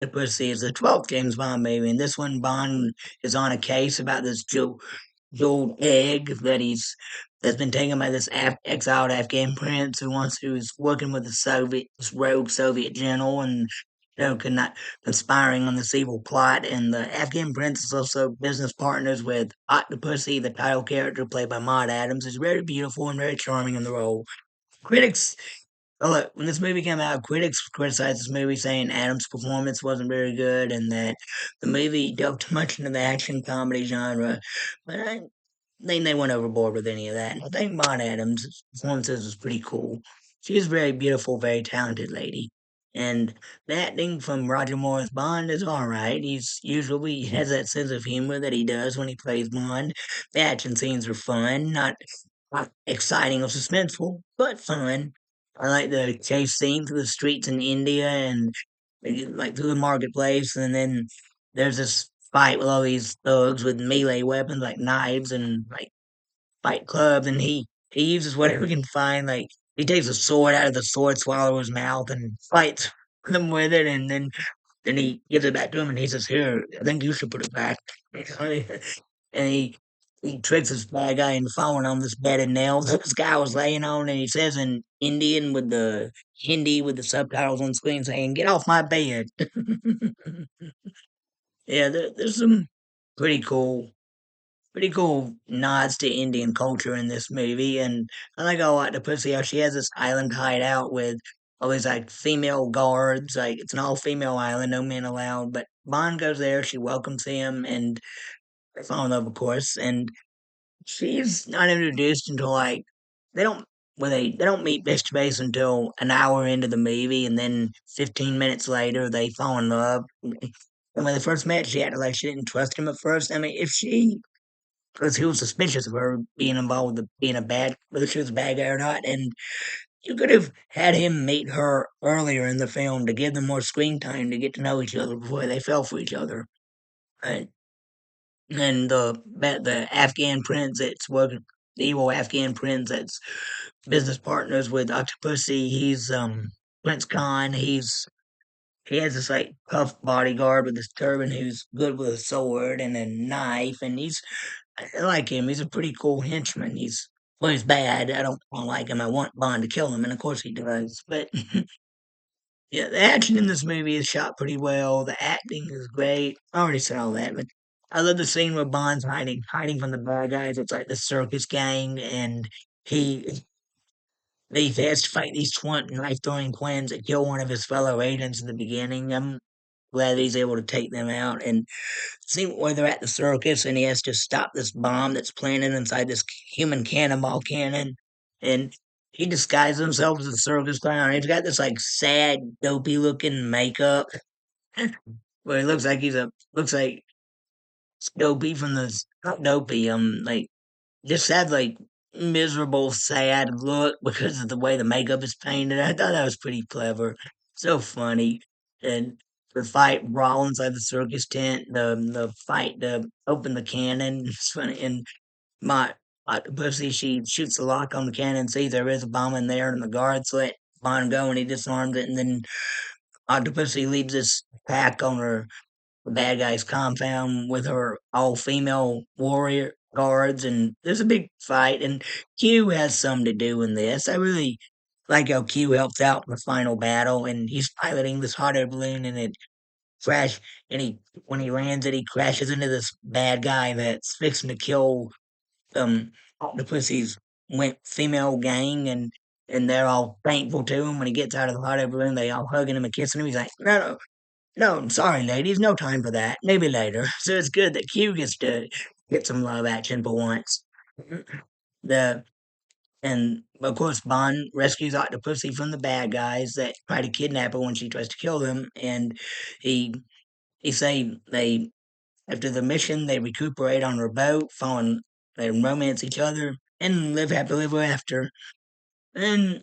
Octopussy is the 12th James Bond movie, and this one Bond is on a case about this jeweled egg that's been taken by this exiled Afghan prince who's working with the Soviet this rogue Soviet general and conspiring on this evil plot. And the Afghan prince is also business partners with Octopussy, the title character played by Maud Adams, is very beautiful and very charming in the role. Critics Well, look, when this movie came out, critics criticized this movie, saying Adam's performance wasn't very good and that the movie delved too much into the action comedy genre. But I think they went overboard with any of that. I think Maud Adams' performances was pretty cool. She's a very beautiful, very talented lady. And the acting from Roger Moore's Bond is alright. He has that sense of humor that he does when he plays Bond. The action scenes are fun, not exciting or suspenseful, but fun. I like the chase scene through the streets in India and like through the marketplace, and then there's this fight with all these thugs with melee weapons like knives and like fight clubs, and he uses whatever he can find. Like he takes a sword out of the sword swallower's mouth and fights them with it, and then he gives it back to him, and he says, "Here, I think you should put it back." And he tricks this bad guy into falling on this bed of nails that this guy was laying on, and he says in Indian with the Hindi with the subtitles on screen saying, "Get off my bed." Yeah, there's some pretty cool, pretty cool nods to Indian culture in this movie, and I like a lot the pussy how she has this island hideout with all these like female guards. Like it's an all female island, no men allowed. But Bond goes there, she welcomes him, and they fall in love, of course. And she's not introduced until like they don't they don't meet face to face until an hour into the movie, and then 15 minutes later they fall in love. And when they first met, she acted like she didn't trust him at first. I mean, if she because he was suspicious of her being involved with being a bad whether she was a bad guy or not, and you could have had him meet her earlier in the film to give them more screen time to get to know each other before they fell for each other. Right? And the Afghan prince that's working, the evil Afghan prince that's business partners with Octopussy. He's Prince Khan. He has this like tough bodyguard with this turban who's good with a sword and a knife, and I like him. He's a pretty cool henchman. He's bad. I don't like him. I want Bond to kill him, and of course he does. But yeah, the action in this movie is shot pretty well. The acting is great. I already said all that, but I love the scene where Bond's hiding from the bad guys. It's like the circus gang, and he he has to fight these knife throwing twins that kill one of his fellow agents in the beginning. I'm glad he's able to take them out and see where they're at the circus, and he has to stop this bomb that's planted inside this human cannonball cannon, and he disguises himself as a circus clown. He's got this like sad, dopey looking makeup where he looks like Dopey from the not Dopey, like just had like miserable, sad look because of the way the makeup is painted. I thought that was pretty clever, so funny. And the fight brawl inside the circus tent, the fight to open the cannon, it's funny. And my Octopussy, she shoots the lock on the cannon, sees there is a bomb in there, and the guards let Bond go, and he disarms it. And then Octopussy leaves this pack on her the bad guy's compound with her all female warrior guards, and there's a big fight. And Q has some to do in this. I really like how Q helps out in the final battle, and he's piloting this hot air balloon, and it crash. And he when he lands it, he crashes into this bad guy that's fixing to kill Octopussy's went female gang, and they're all thankful to him when he gets out of the hot air balloon. They all hugging him and kissing him. He's like, no, no, I'm sorry, ladies, no time for that. Maybe later. So it's good that Q gets to get some love action for once. The and of course Bond rescues Octopussy from the bad guys that try to kidnap her when she tries to kill them, and he he say they after the mission they recuperate on her boat, they romance each other and live happily ever after. And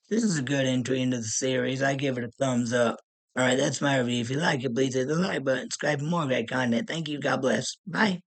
this is a good entry into the series. I give it a thumbs up. All right, that's my review. If you like it, please hit the like button, subscribe for more great content. Thank you. God bless. Bye.